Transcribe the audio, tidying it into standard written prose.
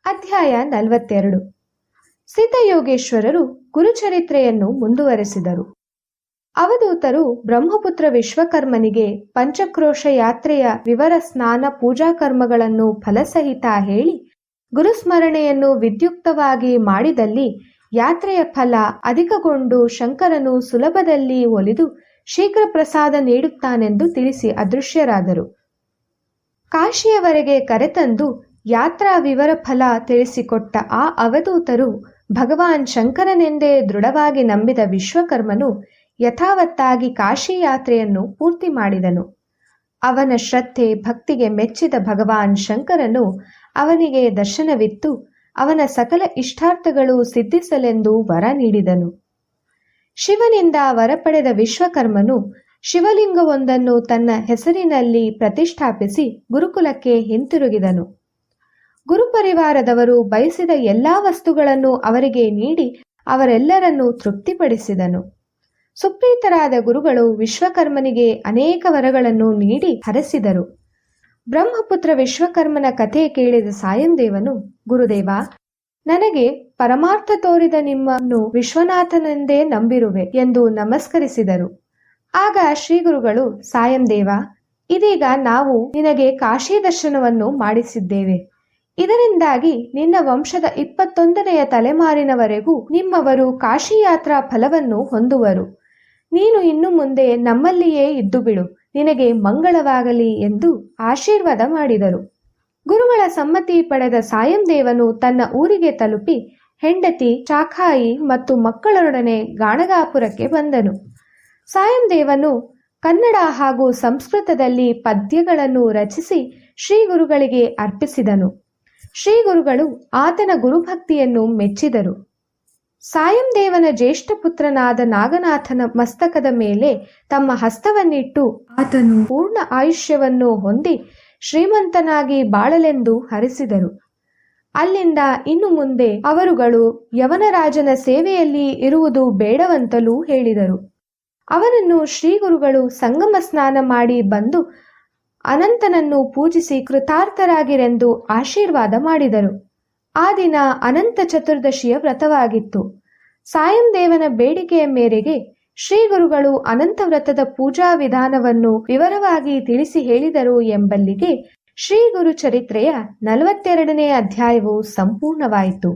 ಅಧ್ಯಾಯ 42. ಸಿದ್ಧಯೋಗೇಶ್ವರರು ಗುರುಚರಿತ್ರೆಯನ್ನು ಮುಂದುವರೆಸಿದರು. ಅವಧೂತರು ಬ್ರಹ್ಮಪುತ್ರ ವಿಶ್ವಕರ್ಮನಿಗೆ ಪಂಚಕ್ರೋಶ ಯಾತ್ರೆಯ ವಿವರ ಸ್ನಾನ ಪೂಜಾಕರ್ಮಗಳನ್ನು ಫಲಸಹಿತ ಹೇಳಿ, ಗುರುಸ್ಮರಣೆಯನ್ನು ವಿದ್ಯುಕ್ತವಾಗಿ ಮಾಡಿದಲ್ಲಿ ಯಾತ್ರೆಯ ಫಲ ಅಧಿಕಗೊಂಡು ಶಂಕರನು ಸುಲಭದಲ್ಲಿ ಒಲಿದು ಶೀಘ್ರ ಪ್ರಸಾದ ನೀಡುತ್ತಾನೆಂದು ತಿಳಿಸಿ ಅದೃಶ್ಯರಾದರು. ಕಾಶಿಯವರೆಗೆ ಕರೆತಂದು ಯಾತ್ರಾ ವಿವರ ಫಲ ತಿಳಿಸಿಕೊಟ್ಟ ಆ ಅವಧೂತರು ಭಗವಾನ್ ಶಂಕರನೆಂದೇ ದೃಢವಾಗಿ ನಂಬಿದ ವಿಶ್ವಕರ್ಮನು ಯಥಾವತ್ತಾಗಿ ಕಾಶಿ ಯಾತ್ರೆಯನ್ನು ಪೂರ್ತಿ ಮಾಡಿದನು. ಅವನ ಶ್ರದ್ಧೆ ಭಕ್ತಿಗೆ ಮೆಚ್ಚಿದ ಭಗವಾನ್ ಶಂಕರನು ಅವನಿಗೆ ದರ್ಶನವಿತ್ತು ಅವನ ಸಕಲ ಇಷ್ಟಾರ್ಥಗಳು ಸಿದ್ಧಿಸಲೆಂದು ವರ ನೀಡಿದನು. ಶಿವನಿಂದ ವರ ಪಡೆದ ವಿಶ್ವಕರ್ಮನು ಶಿವಲಿಂಗವೊಂದನ್ನು ತನ್ನ ಹೆಸರಿನಲ್ಲಿ ಪ್ರತಿಷ್ಠಾಪಿಸಿ ಗುರುಕುಲಕ್ಕೆ ಹಿಂತಿರುಗಿದನು. ಗುರುಪರಿವಾರದವರು ಬಯಸಿದ ಎಲ್ಲಾ ವಸ್ತುಗಳನ್ನು ಅವರಿಗೆ ನೀಡಿ ಅವರೆಲ್ಲರನ್ನೂ ತೃಪ್ತಿಪಡಿಸಿದನು. ಸುಪ್ರೀತರಾದ ಗುರುಗಳು ವಿಶ್ವಕರ್ಮನಿಗೆ ಅನೇಕ ವರಗಳನ್ನು ನೀಡಿ ಹರಸಿದರು. ಬ್ರಹ್ಮಪುತ್ರ ವಿಶ್ವಕರ್ಮನ ಕಥೆ ಕೇಳಿದ ಸಾಯಂದೇವನು, ಗುರುದೇವ, ನನಗೆ ಪರಮಾರ್ಥ ತೋರಿದ ನಿಮ್ಮನ್ನು ವಿಶ್ವನಾಥನೆಂದೇ ನಂಬಿರುವೆ ಎಂದು ನಮಸ್ಕರಿಸಿದರು. ಆಗ ಶ್ರೀಗುರುಗಳು, ಸಾಯಂದೇವ, ಇದೀಗ ನಾವು ನಿನಗೆ ಕಾಶಿ ದರ್ಶನವನ್ನು ಮಾಡಿಸಿದ್ದೇವೆ. ಇದರಿಂದಾಗಿ ನಿನ್ನ ವಂಶದ 21ನೆಯ ತಲೆಮಾರಿನವರೆಗೂ ನಿಮ್ಮವರು ಕಾಶಿ ಯಾತ್ರಾ ಫಲವನ್ನು ಹೊಂದುವರು. ನೀನು ಇನ್ನು ಮುಂದೆ ನಮ್ಮಲ್ಲಿಯೇ ಇದ್ದು ಬಿಡು, ನಿನಗೆ ಮಂಗಳವಾಗಲಿ ಎಂದು ಆಶೀರ್ವಾದ ಮಾಡಿದರು. ಗುರುಗಳ ಸಮ್ಮತಿ ಪಡೆದ ಸಾಯಂದೇವನು ತನ್ನ ಊರಿಗೆ ತಲುಪಿ ಹೆಂಡತಿ ಚಾಖಾಯಿ ಮತ್ತು ಮಕ್ಕಳೊಡನೆ ಗಾಣಗಾಪುರಕ್ಕೆ ಬಂದನು. ಸಾಯಂದೇವನು ಕನ್ನಡ ಹಾಗೂ ಸಂಸ್ಕೃತದಲ್ಲಿ ಪದ್ಯಗಳನ್ನು ರಚಿಸಿ ಶ್ರೀಗುರುಗಳಿಗೆ ಅರ್ಪಿಸಿದನು. ಶ್ರೀಗುರುಗಳು ಆತನ ಗುರುಭಕ್ತಿಯನ್ನು ಮೆಚ್ಚಿದರು. ಸಾಯಂದೇವನ ಜ್ಯೇಷ್ಠ ಪುತ್ರನಾದ ನಾಗನಾಥನ ಮಸ್ತಕದ ಮೇಲೆ ತಮ್ಮ ಹಸ್ತವನ್ನಿಟ್ಟು ಆತನು ಪೂರ್ಣ ಆಯುಷ್ಯವನ್ನು ಹೊಂದಿ ಶ್ರೀಮಂತನಾಗಿ ಬಾಳಲೆಂದು ಹರಿಸಿದರು. ಅಲ್ಲಿಂದ ಇನ್ನು ಮುಂದೆ ಅವರುಗಳು ಯವನರಾಜನ ಸೇವೆಯಲ್ಲಿ ಇರುವುದು ಬೇಡವಂತಲೂ ಹೇಳಿದರು. ಅವರನ್ನು ಶ್ರೀಗುರುಗಳು ಸಂಗಮ ಸ್ನಾನ ಮಾಡಿ ಬಂದು ಅನಂತನನ್ನು ಪೂಜಿಸಿ ಕೃತಾರ್ಥರಾಗಿರೆಂದು ಆಶೀರ್ವಾದ ಮಾಡಿದರು. ಆ ದಿನ ಅನಂತ ಚತುರ್ದಶಿಯ ವ್ರತವಾಗಿತ್ತು. ಸಾಯಂದೇವನ ಬೇಡಿಕೆಯ ಮೇರೆಗೆ ಶ್ರೀಗುರುಗಳು ಅನಂತ ವ್ರತದ ಪೂಜಾ ವಿಧಾನವನ್ನು ವಿವರವಾಗಿ ತಿಳಿಸಿ ಹೇಳಿದರು ಎಂಬಲ್ಲಿಗೆ ಶ್ರೀ ಗುರು ಚರಿತ್ರೆಯ 42ನೇ ಅಧ್ಯಾಯವು ಸಂಪೂರ್ಣವಾಯಿತು.